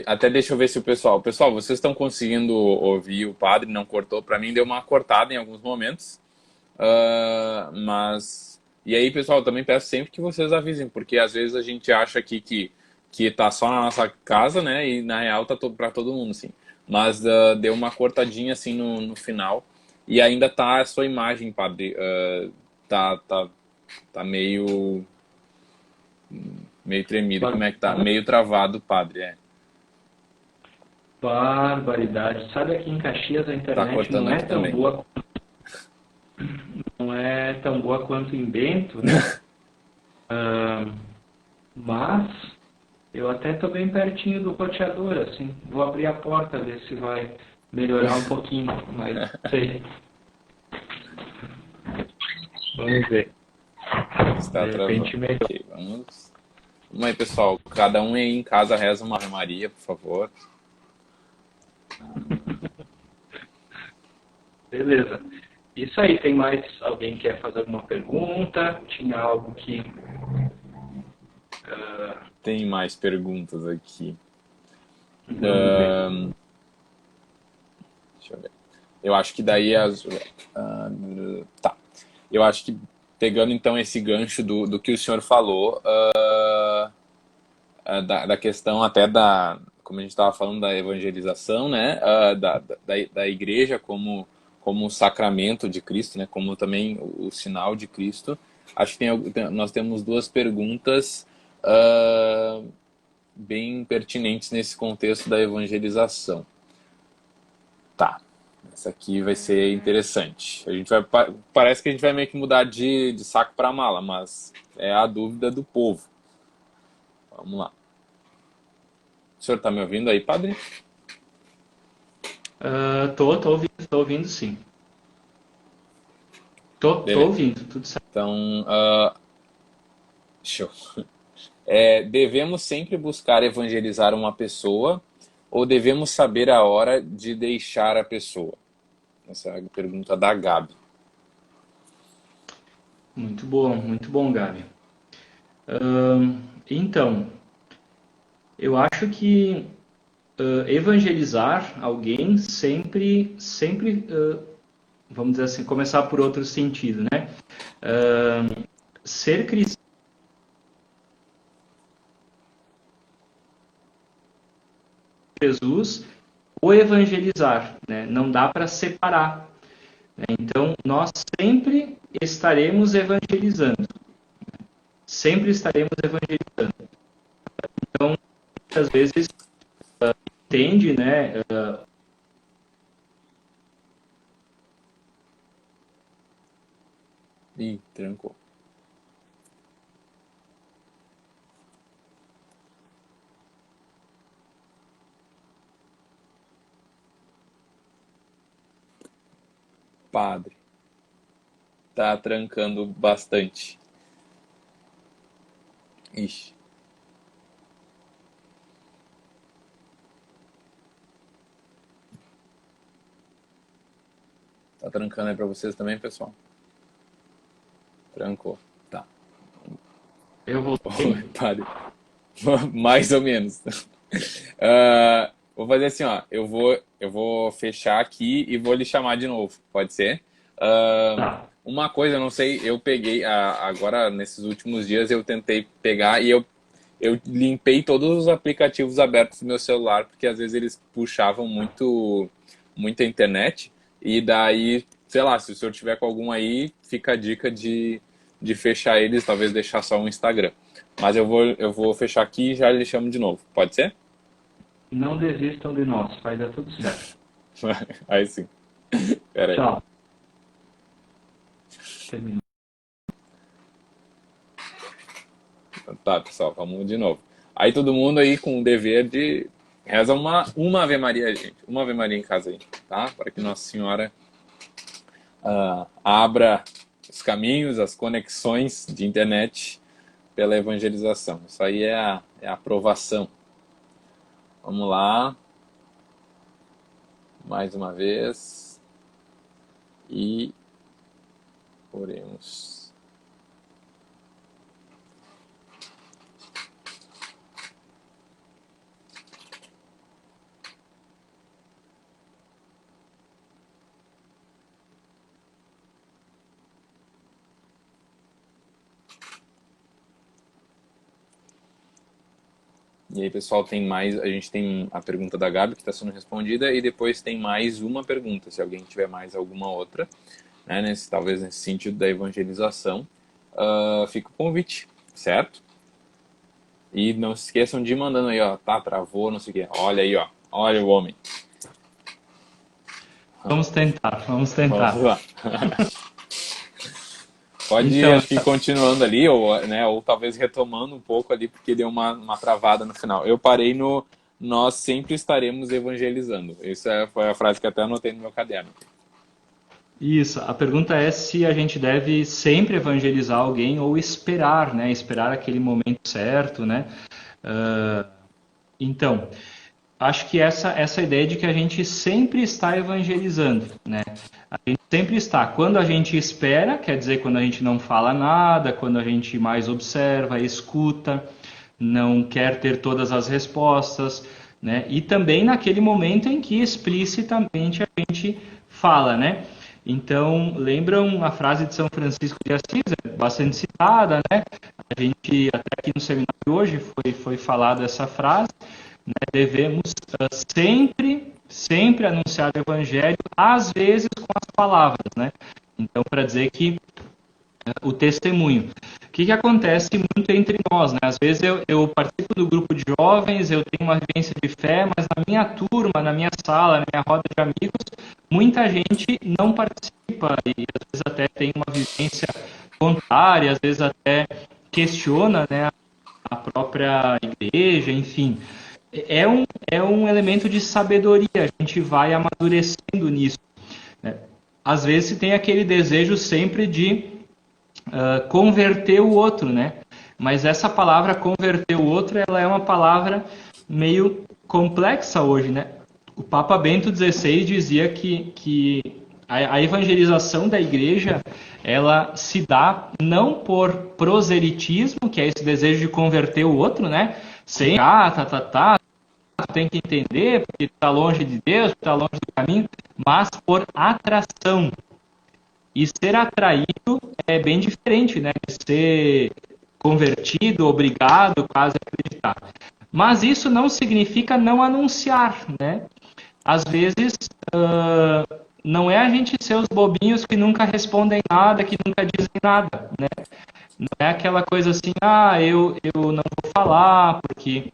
Speaker 1: Até deixa eu ver se pessoal, vocês estão conseguindo ouvir o padre? Não cortou? Para mim deu uma cortada em alguns momentos, mas e aí, pessoal, eu também peço sempre que vocês avisem, porque às vezes a gente acha aqui que tá só na nossa casa, né? E na real tá para todo mundo, assim. Mas deu uma cortadinha assim no final e ainda tá a sua imagem, padre. Tá meio tremido. Como é que tá? Meio travado, padre.
Speaker 2: Barbaridade. Sabe, aqui em Caxias a
Speaker 1: Tá
Speaker 2: internet
Speaker 1: cortando
Speaker 2: não é
Speaker 1: aqui
Speaker 2: tão
Speaker 1: também.
Speaker 2: boa, não é tão boa quanto em Bento, né? Mas eu até estou bem pertinho do roteador, assim. Vou abrir a porta, ver se vai melhorar um pouquinho, mas não sei. Vamos ver.
Speaker 1: Está
Speaker 2: De
Speaker 1: travando.
Speaker 2: repente melhora.
Speaker 1: Ok, vamos. Vamos aí, pessoal. Cada um aí em casa reza uma Ave Maria, por favor.
Speaker 2: Beleza. Isso aí, tem mais alguém que quer fazer alguma pergunta? Tinha algo que.
Speaker 1: Tem mais perguntas aqui.
Speaker 2: Vamos ver.
Speaker 1: Deixa eu ver. Eu acho que daí tá. Eu acho que pegando então esse gancho do que o senhor falou, da questão até como a gente estava falando da evangelização, né, da igreja como sacramento de Cristo, né, como também o sinal de Cristo. Acho que nós temos duas perguntas bem pertinentes nesse contexto da evangelização. Tá. Essa aqui vai ser interessante. A gente vai, parece que a gente vai meio que mudar de saco para mala, mas é a dúvida do povo. Vamos lá. O senhor está me ouvindo aí, padre?
Speaker 2: Tô ouvindo sim. Tô
Speaker 1: Beleza.
Speaker 2: ouvindo, tudo certo.
Speaker 1: Então, show. Devemos sempre buscar evangelizar uma pessoa ou devemos saber a hora de deixar a pessoa? Essa é a pergunta da Gabi.
Speaker 2: Muito bom, Gabi. Então, eu acho que evangelizar alguém sempre, vamos dizer assim, começar por outro sentido, né? Ser cristão, Jesus, ou evangelizar, né? Não dá para separar, né? Então, nós sempre estaremos evangelizando, sempre estaremos evangelizando. Então, às vezes, entende, né?
Speaker 1: Ih, trancou. Padre, tá trancando bastante. Ixi. Tá trancando aí pra vocês também, pessoal? Trancou. Tá.
Speaker 2: Eu
Speaker 1: Oi,
Speaker 2: voltei.
Speaker 1: padre. Mais ou menos. Vou fazer assim, ó. Eu vou fechar aqui e vou lhe chamar de novo. Pode ser?
Speaker 2: Tá.
Speaker 1: Uma coisa, eu não sei, eu peguei agora nesses últimos dias eu tentei pegar e eu limpei todos os aplicativos abertos do meu celular porque às vezes eles puxavam muita internet e daí, sei lá, se o senhor tiver com algum aí, fica a dica de fechar eles, talvez deixar só um Instagram. Mas eu vou fechar aqui e já lhe chamo de novo. Pode ser?
Speaker 2: Não desistam de nós, vai dar tudo certo.
Speaker 1: Aí sim. Pera aí.
Speaker 2: Tchau. Terminou.
Speaker 1: Tá, pessoal, vamos de novo. Aí todo mundo aí com o dever de reza uma Ave Maria, gente. Uma Ave Maria em casa aí, tá? Para que Nossa Senhora abra os caminhos, as conexões de internet pela evangelização. Isso aí é a aprovação. Vamos lá. Mais uma vez. E oremos. E aí, pessoal, a gente tem a pergunta da Gabi que está sendo respondida e depois tem mais uma pergunta, se alguém tiver mais alguma outra, né, talvez nesse sentido da evangelização, fica o convite, certo? E não se esqueçam de ir mandando aí, ó, tá, travou, não sei o quê. Olha aí, ó, Olha o homem.
Speaker 2: Vamos tentar, vamos tentar.
Speaker 1: Vamos lá. Pode ir,
Speaker 2: Então,
Speaker 1: acho que continuando ali, ou, né, ou talvez retomando um pouco ali, porque deu uma travada no final. Eu parei no nós sempre estaremos evangelizando. Essa foi a frase que até anotei no meu caderno.
Speaker 2: isso, a pergunta é se a gente deve sempre evangelizar alguém ou esperar, né? Esperar aquele momento certo, né? Ah, então, acho que essa ideia de que a gente sempre está evangelizando, né? A gente sempre está. Quando a gente espera, quer dizer quando a gente não fala nada, quando a gente mais observa, escuta, não quer ter todas as respostas, né? E também naquele momento em que explicitamente a gente fala, né? Então, lembram a frase de São Francisco de Assis, é bastante citada, né? A gente, até aqui no seminário hoje, foi falada essa frase, né? Devemos sempre anunciar o Evangelho, às vezes com as palavras, né? Então, para dizer que o testemunho. O que acontece muito entre nós, né? Às vezes eu participo do grupo de jovens, eu tenho uma vivência de fé, mas na minha turma, na minha sala, na minha roda de amigos, muita gente não participa e às vezes até tem uma vivência contrária, às vezes até questiona, né, a própria igreja, enfim. É um elemento de sabedoria, a gente vai amadurecendo nisso, né? Às vezes tem aquele desejo sempre de converter o outro, né? Mas essa palavra converter o outro, ela é uma palavra meio complexa hoje, né? O Papa Bento XVI dizia que a evangelização da igreja, ela se dá não por proselitismo, que é esse desejo de converter o outro, né? Sem, tu tem que entender, porque está longe de Deus, está longe do caminho, mas por atração. E ser atraído é bem diferente, né? De ser convertido, obrigado, quase a acreditar. Mas isso não significa não anunciar, né? Às vezes, não é a gente ser os bobinhos que nunca respondem nada, que nunca dizem nada, né? Não é aquela coisa assim, eu não vou falar porque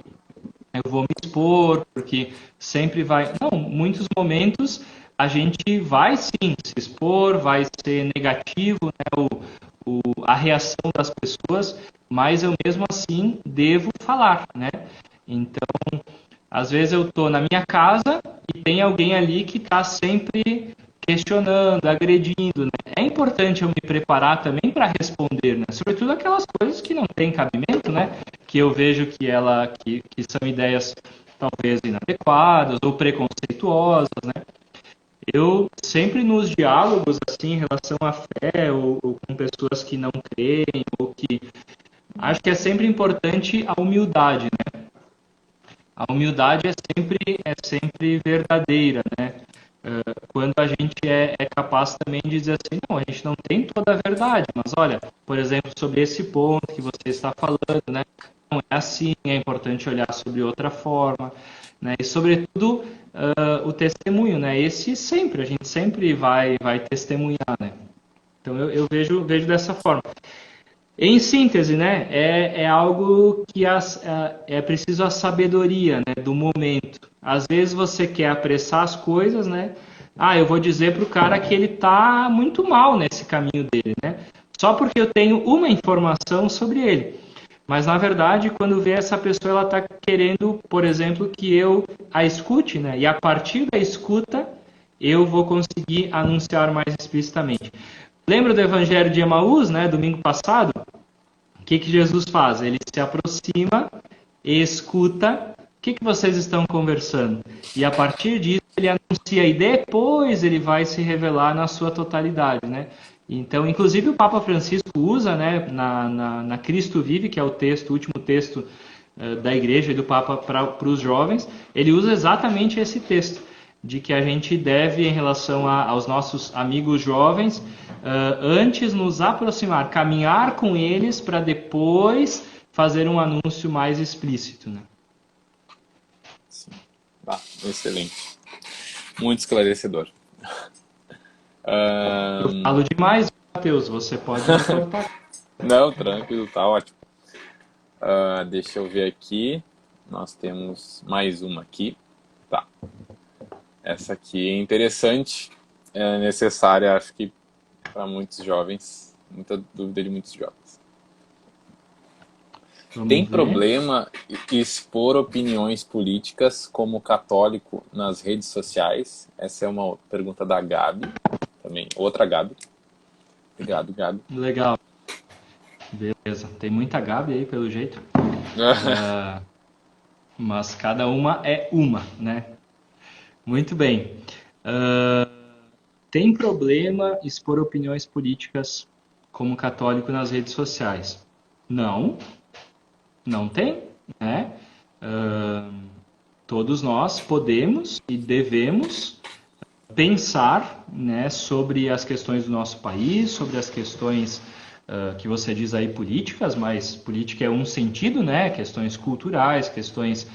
Speaker 2: eu vou me expor, porque sempre vai. Não, muitos momentos a gente vai sim se expor, vai ser negativo, né, a reação das pessoas, mas eu mesmo assim devo falar, né? Então, às vezes eu estou na minha casa e tem alguém ali que está sempre questionando, agredindo, né? É importante eu me preparar também para responder, né? Sobretudo aquelas coisas que não têm cabimento, né? Que eu vejo que são ideias talvez inadequadas ou preconceituosas, né? Eu sempre nos diálogos assim em relação à fé ou com pessoas que não creem ou que acho que é sempre importante a humildade, né? A humildade é sempre verdadeira, né? Quando a gente é capaz também de dizer assim, não, a gente não tem toda a verdade, mas olha, por exemplo, sobre esse ponto que você está falando, né? Não é assim, é importante olhar sobre outra forma, né? E sobretudo o testemunho, né? A gente sempre vai testemunhar, né? Então eu vejo dessa forma. Em síntese, né, é algo que é preciso a sabedoria, né, do momento. Às vezes você quer apressar as coisas, né? Eu vou dizer para o cara que ele está muito mal nesse caminho dele, né? Só porque eu tenho uma informação sobre ele. Mas na verdade, quando vê essa pessoa, ela está querendo, por exemplo, que eu a escute, né? E a partir da escuta, eu vou conseguir anunciar mais explicitamente. Lembra do Evangelho de Emaús, né? Domingo passado? O que Jesus faz? Ele se aproxima, escuta. O que vocês estão conversando? E a partir disso ele anuncia e depois ele vai se revelar na sua totalidade, né? Então, inclusive o Papa Francisco usa, né, na Cristo Vive, que é o último texto da Igreja e do Papa para os jovens, ele usa exatamente esse texto de que a gente deve, em relação aos nossos amigos jovens, antes nos aproximar, caminhar com eles para depois fazer um anúncio mais explícito, né?
Speaker 1: Sim. Excelente. Muito esclarecedor.
Speaker 2: Eu falo demais, Matheus, você pode me cortar.
Speaker 1: Não, tranquilo, tá ótimo. Deixa eu ver aqui. Nós temos mais uma aqui. Tá. Essa aqui é interessante, é necessária, acho que para muitos jovens, muita dúvida de muitos jovens. Tem
Speaker 2: Vamos ver.
Speaker 1: problema expor opiniões políticas como católico nas redes sociais? Essa é uma pergunta da Gabi, também. Outra Gabi. Obrigado, Gabi.
Speaker 2: Legal. Beleza. Tem muita Gabi aí, pelo jeito. Mas cada uma é uma, né? Muito bem. Tem problema expor opiniões políticas como católico nas redes sociais? Não, não tem, né? Todos nós podemos e devemos pensar, né, sobre as questões do nosso país, sobre as questões que você diz aí políticas, mas política é um sentido, né? Questões culturais, questões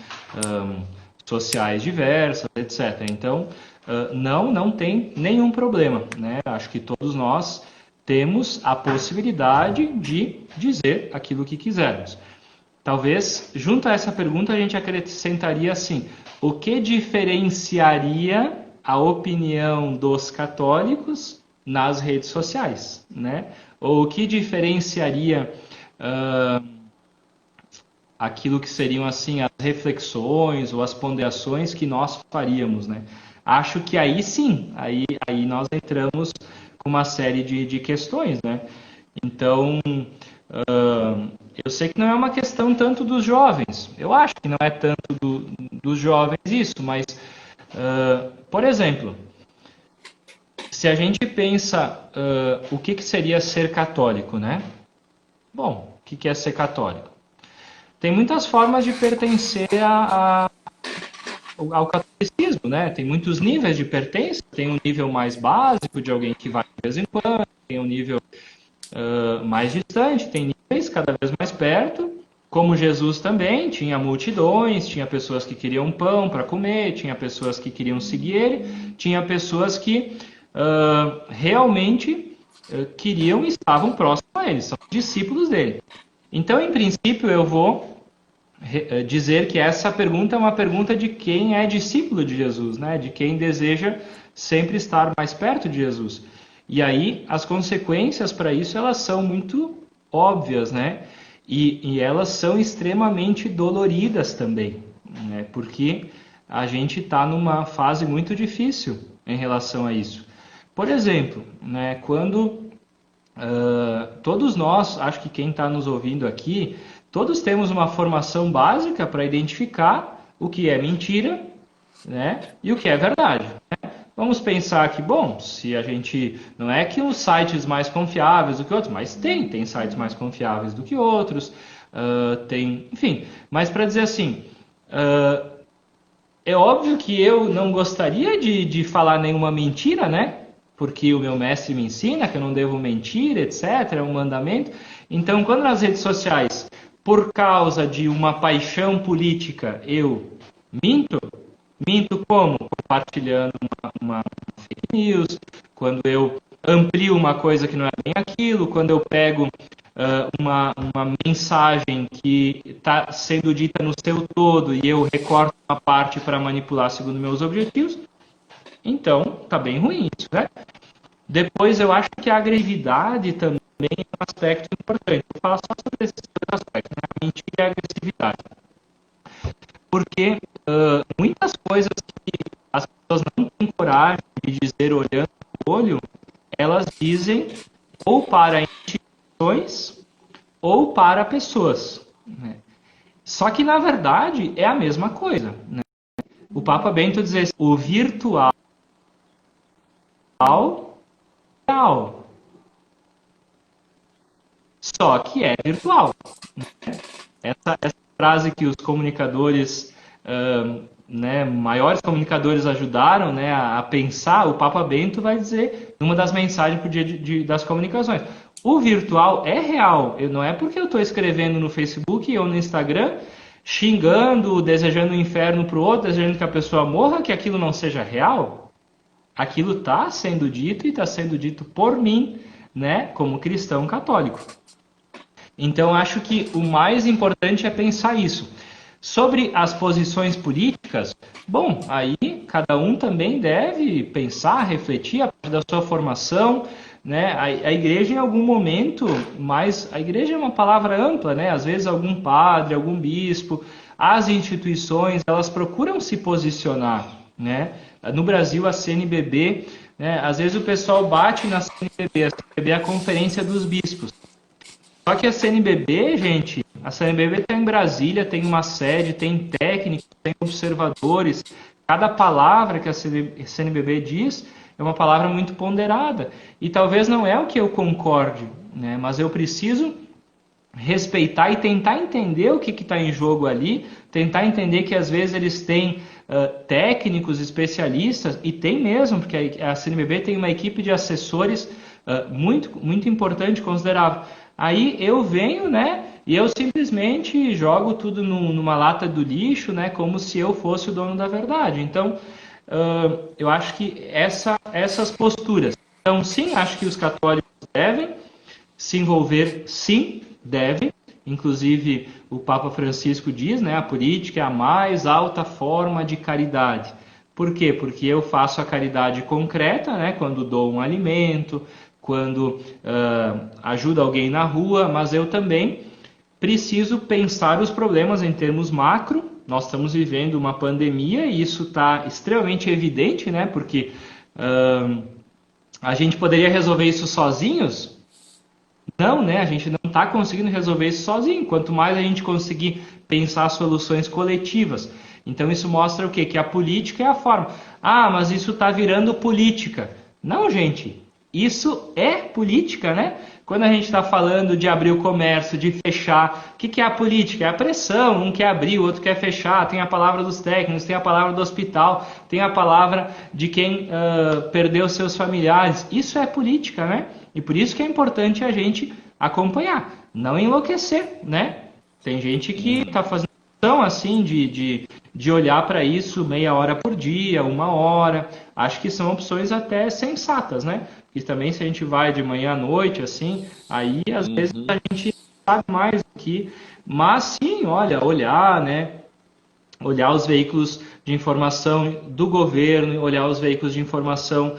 Speaker 2: sociais diversas, etc. Então, não tem nenhum problema, né? Acho que todos nós temos a possibilidade de dizer aquilo que quisermos. Talvez, junto a essa pergunta, a gente acrescentaria assim: o que diferenciaria a opinião dos católicos nas redes sociais, né? Ou o que diferenciaria aquilo que seriam assim as reflexões ou as ponderações que nós faríamos, né? Acho que aí sim, aí nós entramos com uma série de questões, né? Então, eu sei que não é uma questão tanto dos jovens, eu acho que não é tanto dos jovens isso, mas, por exemplo, se a gente pensa o que seria ser católico, né? Bom, o que é ser católico? Tem muitas formas de pertencer ao catolicismo, né? Tem muitos níveis de pertença. Tem um nível mais básico de alguém que vai de vez em quando, tem um nível mais distante, tem níveis cada vez mais perto. Como Jesus também, tinha multidões, tinha pessoas que queriam pão para comer, tinha pessoas que queriam seguir ele, tinha pessoas que realmente queriam e estavam próximos a ele, são discípulos dele. Então, em princípio, eu vou dizer que essa pergunta é uma pergunta de quem é discípulo de Jesus, né? De quem deseja sempre estar mais perto de Jesus. E aí, as consequências para isso, elas são muito óbvias, né? E elas são extremamente doloridas também, né? Porque a gente está numa fase muito difícil em relação a isso. Por exemplo, né, quando todos nós, acho que quem está nos ouvindo aqui, todos temos uma formação básica para identificar o que é mentira, né, e o que é verdade. Né? Vamos pensar que, bom, se a gente... Não é que os sites mais confiáveis do que outros, mas tem sites mais confiáveis do que outros, enfim. Mas para dizer assim, é óbvio que eu não gostaria de falar nenhuma mentira, né? Porque o meu mestre me ensina que eu não devo mentir, etc. É um mandamento. Então, quando nas redes sociais, por causa de uma paixão política, eu minto como? Compartilhando uma fake news, quando eu amplio uma coisa que não é bem aquilo, quando eu pego uma mensagem que está sendo dita no seu todo e eu recorto uma parte para manipular segundo meus objetivos, então tá bem ruim isso, né? Depois eu acho que a agressividade também é um aspecto importante. Eu falo só sobre esses dois aspectos, né? A mentira e a agressividade. Porque muitas coisas que as pessoas não têm coragem de dizer olhando no olho, elas dizem ou para instituições ou para pessoas. Né? Só que, na verdade, é a mesma coisa. Né? O Papa Bento diz assim, o virtual é real. Só que é virtual. Né? Essa frase que os comunicadores, né, maiores comunicadores ajudaram, né, a pensar, o Papa Bento vai dizer numa das mensagens pro dia das comunicações. O virtual é real. Não é porque eu estou escrevendo no Facebook ou no Instagram, xingando, desejando o inferno para o outro, desejando que a pessoa morra, que aquilo não seja real. Aquilo está sendo dito e está sendo dito por mim, né, como cristão católico. Então, acho que o mais importante é pensar isso. Sobre as posições políticas, bom, aí cada um também deve pensar, refletir a partir da sua formação, né? A igreja em algum momento, mas a igreja é uma palavra ampla, né? Às vezes algum padre, algum bispo, as instituições, elas procuram se posicionar, né? No Brasil, a CNBB, né? Às vezes o pessoal bate na CNBB, a CNBB é a Conferência dos Bispos. Só que a CNBB, gente, a CNBB está em Brasília, tem uma sede, tem técnicos, tem observadores. Cada palavra que a CNBB diz é uma palavra muito ponderada. E talvez não é o que eu concorde, né? Mas eu preciso respeitar e tentar entender o que está em jogo ali, tentar entender que às vezes eles têm técnicos, especialistas, e tem mesmo, porque a CNBB tem uma equipe de assessores muito importante, considerável. Aí eu venho, né, e eu simplesmente jogo tudo numa lata do lixo, né, como se eu fosse o dono da verdade. Então, eu acho que essas posturas. Então, sim, acho que os católicos devem se envolver, sim, devem. Inclusive, o Papa Francisco diz, né, a política é a mais alta forma de caridade. Por quê? Porque eu faço a caridade concreta, né, quando dou um alimento, quando ajudo alguém na rua, mas eu também preciso pensar os problemas em termos macro. Nós estamos vivendo uma pandemia e isso está extremamente evidente, né, porque a gente poderia resolver isso sozinhos? Não, né? A gente não está conseguindo resolver isso sozinho. Quanto mais a gente conseguir pensar soluções coletivas. Então isso mostra o quê? Que a política é a forma. Ah, mas isso está virando política. Não, gente. Isso é política, né? Quando a gente está falando de abrir o comércio, de fechar, o que é a política? É a pressão. Um quer abrir, o outro quer fechar. Tem a palavra dos técnicos, tem a palavra do hospital, tem a palavra de quem perdeu seus familiares. Isso é política, né? E por isso que é importante a gente acompanhar, não enlouquecer, né? Tem gente que está fazendo questão assim de olhar para isso meia hora por dia, uma hora. Acho que são opções até sensatas, né? E também se a gente vai de manhã à noite, assim, aí às vezes a gente sabe mais do que. Mas sim, olha, olhar, né? Olhar os veículos de informação do governo, olhar os veículos de informação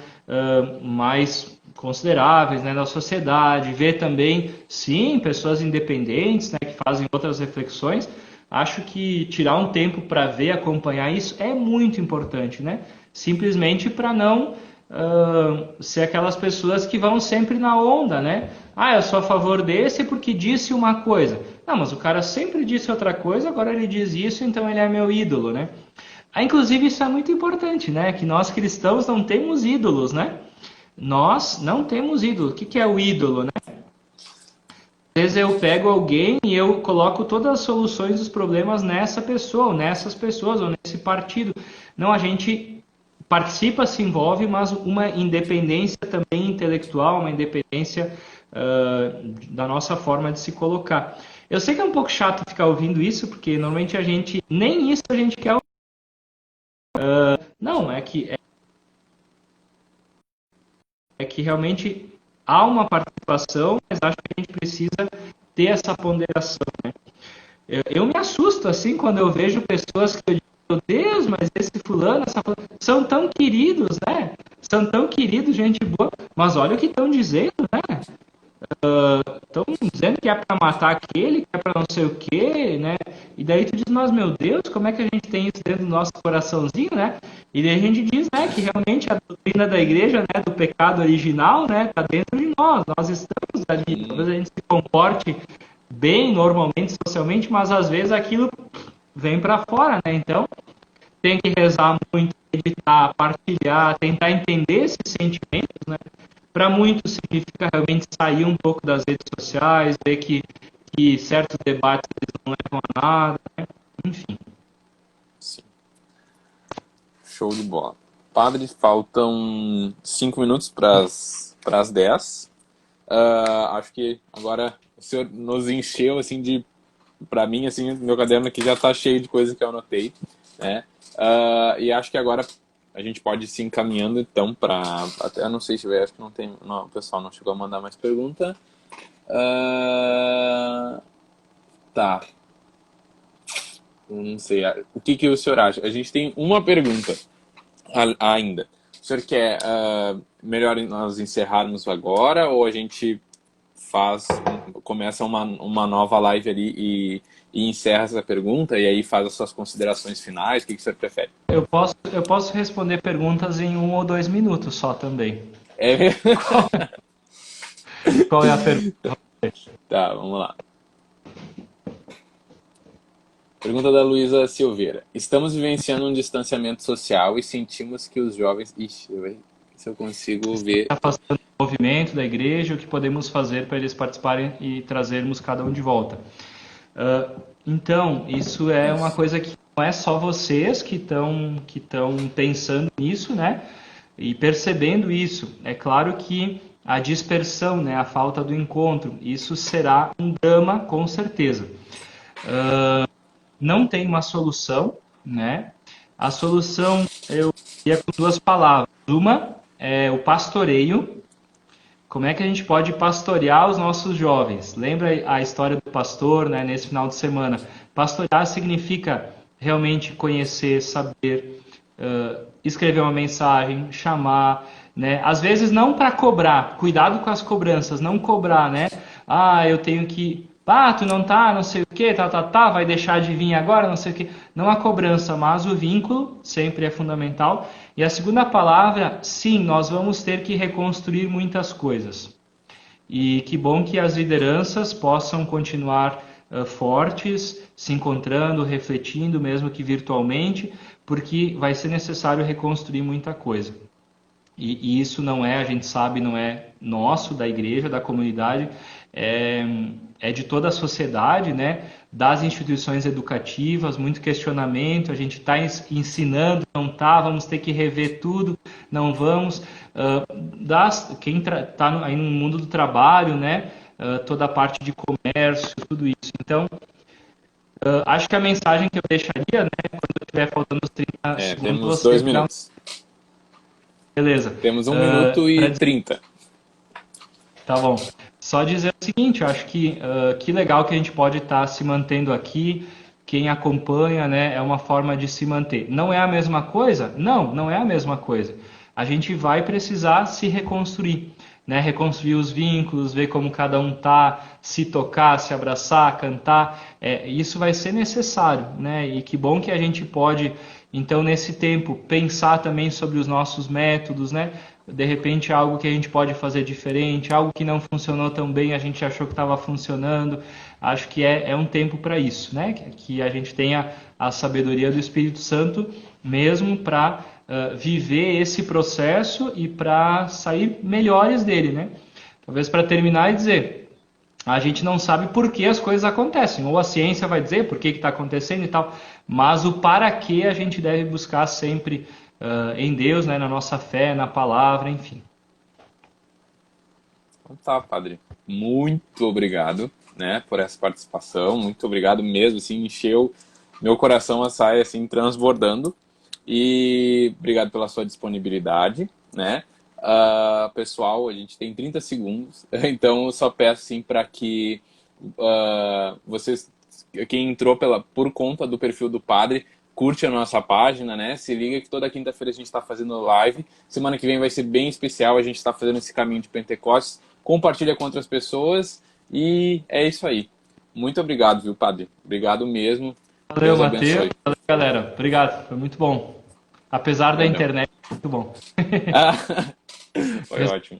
Speaker 2: mais consideráveis, né, da sociedade, ver também, sim, pessoas independentes, né, que fazem outras reflexões. Acho que tirar um tempo para ver, acompanhar isso é muito importante, né? Simplesmente para não ser aquelas pessoas que vão sempre na onda, né? Ah, eu sou a favor desse porque disse uma coisa. Não, mas o cara sempre disse outra coisa, agora ele diz isso, então ele é meu ídolo, né? Ah, inclusive isso é muito importante, né? Que nós cristãos não temos ídolos, né? Nós não temos ídolo. O que é o ídolo, né? Às vezes eu pego alguém e eu coloco todas as soluções dos problemas nessa pessoa, ou nessas pessoas, ou nesse partido. Não, a gente participa, se envolve, mas uma independência também intelectual, uma independência da nossa forma de se colocar. Eu sei que é um pouco chato ficar ouvindo isso, porque normalmente a gente, nem isso a gente quer ouvir. Não, é que realmente há uma participação, mas acho que a gente precisa ter essa ponderação, né? Eu me assusto assim quando eu vejo pessoas que eu digo, meu Deus, mas esse fulano, essa fulana, são tão queridos, né? São tão queridos, gente boa, mas olha o que estão dizendo, né? Estão dizendo que é para matar aquele, que é para não sei o quê, né? E daí tu diz, mas meu Deus, como é que a gente tem isso dentro do nosso coraçãozinho, né? E daí a gente diz, né, que realmente a doutrina da igreja, né, do pecado original, né, tá dentro de nós estamos ali. Talvez a gente se comporte bem normalmente, socialmente, mas às vezes aquilo vem para fora, né? Então tem que rezar muito, meditar, partilhar, tentar entender esses sentimentos, né? Para muitos significa realmente sair um pouco das redes sociais, ver que certos debates eles não levam a nada, né? Enfim.
Speaker 1: Sim. Show de bola. Padre, faltam 5 minutos para as 10. Acho que agora o senhor nos encheu, assim, para mim, assim, meu caderno aqui já está cheio de coisas que eu anotei, né? E acho que agora a gente pode ir se encaminhando, então, para... Até não sei se vai, acho que não tem... Não, o pessoal não chegou a mandar mais pergunta. Tá. Não sei. O que o senhor acha? A gente tem uma pergunta. Ainda. O senhor quer melhor nós encerrarmos agora ou a gente começa uma nova live ali e encerra essa pergunta e aí faz as suas considerações finais? O que o senhor prefere?
Speaker 2: Eu posso responder perguntas em 1 ou 2 minutos só também.
Speaker 1: É...
Speaker 2: Qual é a pergunta?
Speaker 1: Tá, vamos lá. Pergunta da Luísa Silveira. Estamos vivenciando um distanciamento social e sentimos que os jovens... Ixi, deixa eu ver se eu consigo ver.
Speaker 2: Está afastando o movimento da igreja, o que podemos fazer para eles participarem e trazermos cada um de volta. Então, isso é uma coisa que não é só vocês que estão pensando nisso, né? E percebendo isso. É claro que a dispersão, né, a falta do encontro, isso será um drama, com certeza. Não tem uma solução, né? A solução eu ia com 2 palavras. Uma é o pastoreio. Como é que a gente pode pastorear os nossos jovens? Lembra a história do pastor, né, nesse final de semana? Pastorear significa realmente conhecer, saber, escrever uma mensagem, chamar, né? Às vezes não para cobrar, cuidado com as cobranças, não cobrar, né? Ah, eu tenho que... Ah, tu não tá, não sei o que, vai deixar de vir agora, não sei o que. Não a cobrança, mas o vínculo sempre é fundamental. E a segunda palavra, sim, nós vamos ter que reconstruir muitas coisas. E que bom que as lideranças possam continuar fortes, se encontrando, refletindo, mesmo que virtualmente, porque vai ser necessário reconstruir muita coisa. E isso não é, a gente sabe, não é nosso, da igreja, da comunidade, é de toda a sociedade, né? Das instituições educativas, muito questionamento, a gente está ensinando, não está, vamos ter que rever tudo, não vamos. Quem está aí no mundo do trabalho, né? Toda a parte de comércio, tudo isso. Então, acho que a mensagem que eu deixaria, né? Quando estiver faltando os 30 segundos,
Speaker 1: Temos
Speaker 2: você
Speaker 1: 2 minutos.
Speaker 2: Beleza.
Speaker 1: Temos 1 minuto e 30.
Speaker 2: Tá bom. Só dizer o seguinte, eu acho que legal que a gente pode estar se mantendo aqui. Quem acompanha, né, é uma forma de se manter. Não é a mesma coisa? Não, não é a mesma coisa. A gente vai precisar se reconstruir, né? Reconstruir os vínculos, ver como cada um tá, se tocar, se abraçar, cantar. Isso vai ser necessário, né? E que bom que a gente pode, então, nesse tempo, pensar também sobre os nossos métodos, né? De repente, algo que a gente pode fazer diferente, algo que não funcionou tão bem, a gente achou que estava funcionando. Acho que é um tempo para isso, né? Que a gente tenha a sabedoria do Espírito Santo mesmo para viver esse processo e para sair melhores dele, né? Talvez para terminar e dizer, a gente não sabe por que as coisas acontecem, ou a ciência vai dizer por que está acontecendo e tal, mas o para que a gente deve buscar sempre em Deus, né, na nossa fé, na palavra, enfim.
Speaker 1: Então tá, padre. Muito obrigado, né, por essa participação. Muito obrigado mesmo, assim, encheu meu coração a sair assim transbordando. E obrigado pela sua disponibilidade, né? Pessoal, a gente tem 30 segundos, então eu só peço assim para que vocês, quem entrou por conta do perfil do padre, curte a nossa página, né? Se liga que toda quinta-feira a gente está fazendo live. Semana que vem vai ser bem especial, a gente está fazendo esse caminho de Pentecostes. Compartilha com outras pessoas e é isso aí. Muito obrigado, viu, padre? Obrigado mesmo.
Speaker 2: Valeu, Matheus. Valeu, galera. Obrigado, foi muito bom. Apesar da internet, muito bom.
Speaker 1: Foi ótimo.